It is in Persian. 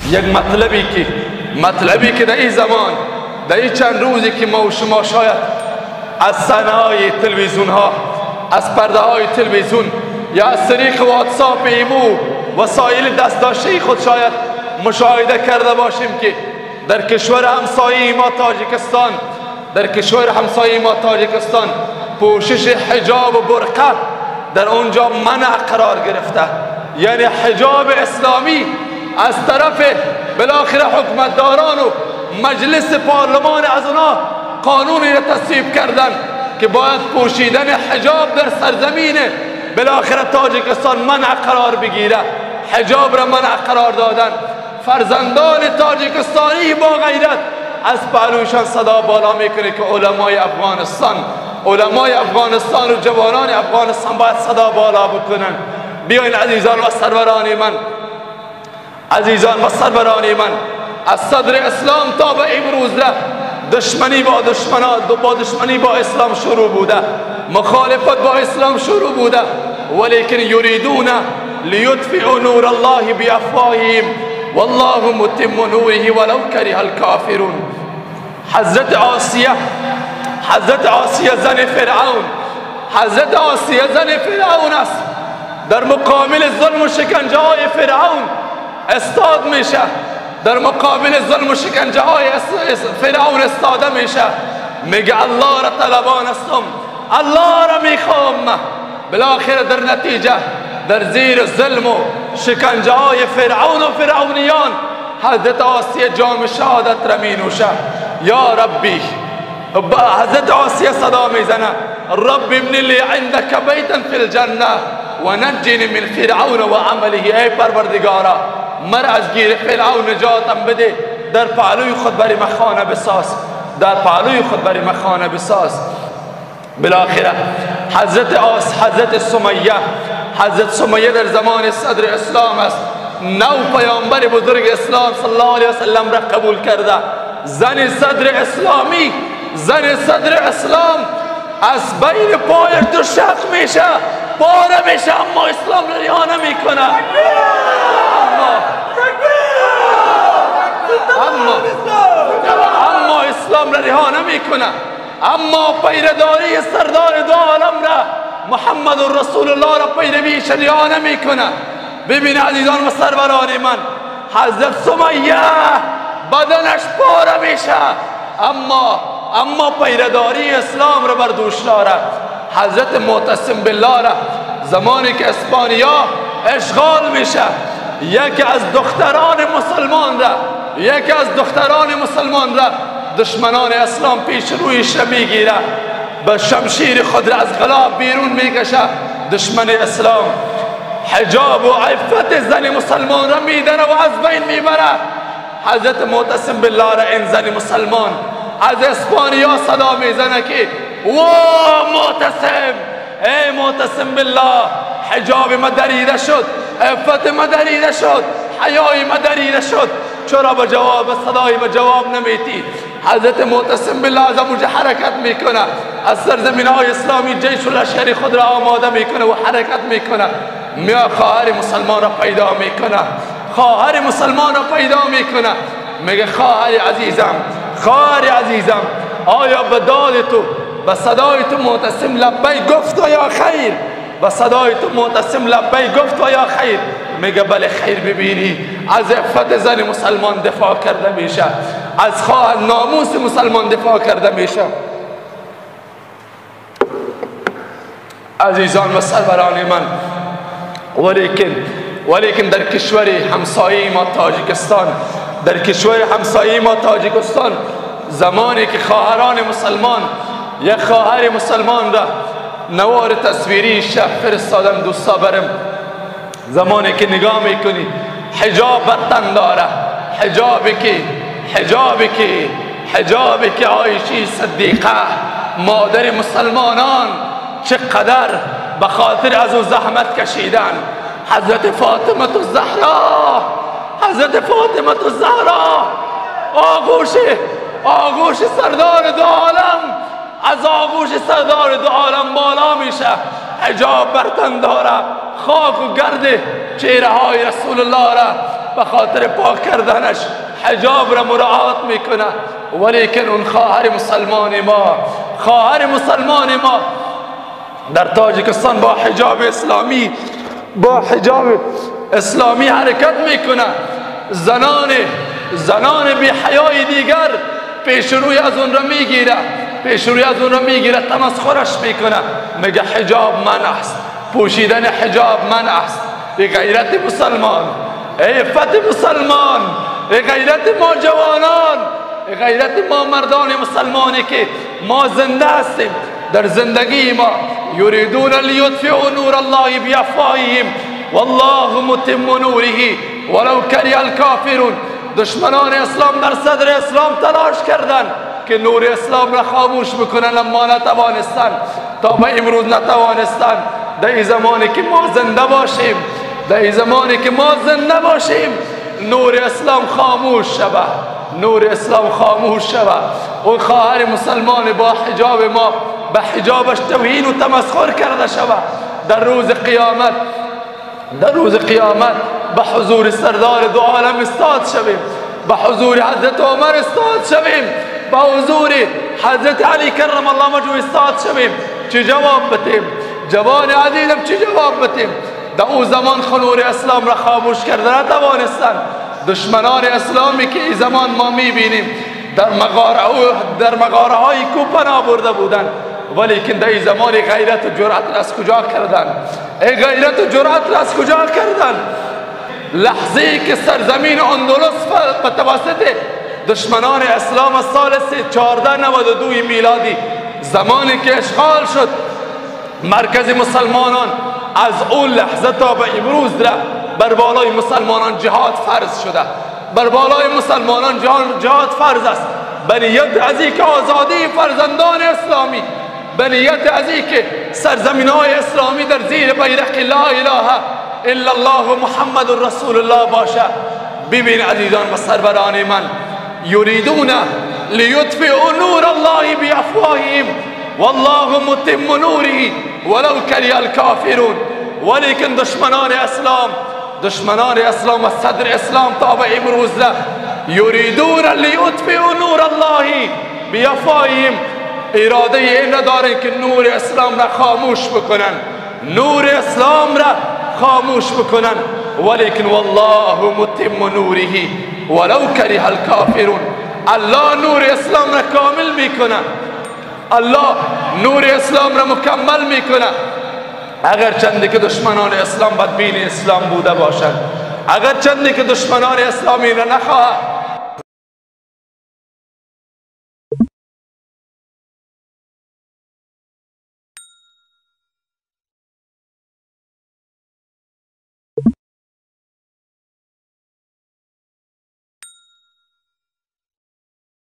یک مطلبی که در این زمان، در این چند روزی که ما و شما شاید از صحنه های تلویزیون ها، از پرده های تلویزیون یا از طریق واتساپ ایمو وسایل دستداشته خود شاید مشاهده کرده باشیم که در کشور همسایه ما تاجیکستان پوشش حجاب و برقع در اونجا منع قرار گرفته. یعنی حجاب اسلامی از طرف بالاخره حکومتداران و مجلس پارلمان از اونا قانونی را تصویب کردن که باید پوشیدن حجاب در سرزمین بالاخره تاجیکستان منع قرار بگیره. حجاب را منع قرار دادن. فرزندان تاجیکستانی با غیرت از پهلوشان صدا بالا میکنه که علمای افغانستان و جوانان افغانستان باید صدا بالا بکنن. بیاین عزیزان و سروران من، از صدر اسلام تا به امروز دشمنی با اسلام شروع بوده، مخالفت با اسلام شروع بوده، ولیکن یریدون لیطفئوا نور الله بافواههم والله متم نوره ولو کره الکافرون. حضرت آسیه زن فرعون است. در مقابل ظلم و شکنجه های فرعون استاد میشه، در مقابل ظلم و شکنجه های فرعون استاده میشه. میگه الله را طلبان هستم، الله را میخوام. بالاخره در نتیجه در زیر ظلم و شکنجه های فرعون و فرعونیان حضرت آسیه جام شهادت را می نوشه. یا ربی، حضرت آسیه صدا میزنه رب ابن لی عندك بیتا فی الجنه و نجنی من فرعون و عمله. ای پروردگارا، مر از گیر فرعون نجاتم بده، در پهلوی خود بری خانه بساز. بالاخره حضرت سمیه در زمان صدر اسلام است. نو پیامبر بزرگ اسلام صلی الله علیه وسلم را قبول کرده. زن صدر اسلام از بین پایش دو شق میشه، پاره میشه، اما اسلام را رها نمیکنه. اما اسلام را رها نمیکنه. اما پیرداری سردار دو عالم را، محمد رسول الله را پیرویش رها نمیکنه. ببین عزیزان و سروران من، حضرت سمیه بدنش پاره میشه، اما پیرداری اسلام را بر دوش داره. حضرت معتصم بالله را زمانی که اسپانیا اشغال میشه، یکی از دختران مسلمان را دشمنان اسلام پیش رویش را میگیره، به شمشیر خود را از غلاف بیرون میکشه. دشمن اسلام حجاب و عفت زن مسلمان را میدنه و از بین میبره. حضرت معتصم بالله را این زن مسلمان از اسپانیا صدا میزنه که وا معتصم، ای معتصم بالله، حجاب ما دریده شد، عفت ما دریده شد، حیای ما دریده شد، چرا به صدای ما جواب نمیتی؟ حضرت معتصم بالله از اونجا حرکت میکنه، از سرزمین های اسلامی جیش و لشکری خود را آماده میکنه و حرکت میکنه. میا خواهر مسلمان را پیدا میکنه. میگه خواهر عزیزم، آیا به داد تو، به صدای تو معتصم لبی گفت و یا خیر؟ به صدای تو معتصم لبی گفت و یا خیر؟ میگه بله خیر. ببینی از عفت زن مسلمان دفاع کرده میشه، از خواهر ناموس مسلمان دفاع کرده میشه. عزیزان و سروران من، ولیکن در کشور همسایه ما تاجیکستان، زمانی که خواهران مسلمان، یک خواهر مسلمان را نوار تصویری شب فرستادن دوستا برم، زمانی که نگاه میکنی حجاب بر تن داره، حجابی که عایشه صدیقه مادر مسلمانان چقدر به خاطر از او زحمت کشیدن. حضرت فاطمه الزهرا آغوش سردار دو عالم، از آغوش سردار دو عالم بالا میشه، حجاب بر تن داره، خاک و گرد چهره های رسول الله را به خاطر پاک کردنش حجاب را مراعات میکنه، ولیکن اون خواهر مسلمان ما در تاجیکستان با حجاب اسلامی حرکت میکنه. زنان بی حیای دیگر پیشروی از اون را میگیره، تمسخرش میکنه، میگه حجاب منع است، پوشیدن حجاب منع است. ای غیرت مسلمان، ای عفت مسلمان، ای غیرت ما جوانان، ای غیرت ما مردان مسلمانی که ما زنده هستیم. در زندگی ما یریدون لیطفئوا نور الله بافواههم والله متم نوره ولو کره الکافرون. دشمنان اسلام در صدر اسلام تلاش کردند که نور اسلام را خاموش بکنن، اما نتوانستند. تا به امروز نتوانستند. در این زمانی که ما زنده باشیم نور اسلام خاموش شود. اون خواهر مسلمان با حجاب ما به حجابش توهین و تمسخر کرده شود. در روز قیامت به حضور سردار دو عالم استاد شویم، به حضور حضرت عمر استاد شویم، به حضور حضرت علی کرم الله وجهه استاد شویم. چه جواب بتیم؟ جوان عزیزم چه جواب بتیم؟ در او زمان نور اسلام را خاموش کرده نتوانستند. دشمنان اسلامی که این زمان ما میبینیم در مغاره های کوپنا برده بودند، ولیکن در این زمان غیرت و جرأت را از کجا کردند؟ لحظه که سرزمین اندلس به توسط دشمنان اسلام از سال 1492 میلادی زمانی که اشغال شد مرکز مسلمانان، از اون لحظه تا به امروز بر بالای مسلمانان جهاد فرض شده. بر بالای مسلمانان جهاد فرض است، به نیت از اینکه آزادی فرزندان اسلامی، به نیت از اینکه سرزمین های اسلامی در زیر بیرق لا اله الا الله محمد رسول الله باشه. ببین عزیزان و سروران من، یریدون لیطفئوا نور الله بافواههم والله متم نوره ولو کره الکافرون. ولیکن دشمنان اسلام از صدر اسلام تا به امروز یریدون لیطفئوا نور الله بافواههم، اراده این ندارن که نور اسلام را خاموش بکنن، ولیکن والله متم نوره ولو کره الکافرون. الله نور اسلام را کامل میکنه، الله نور اسلام را مکمل میکنه. اگر چندی که دشمنان اسلام بدبین اسلام بوده باشند، اگر چندی که دشمنان اسلامی را نخواهد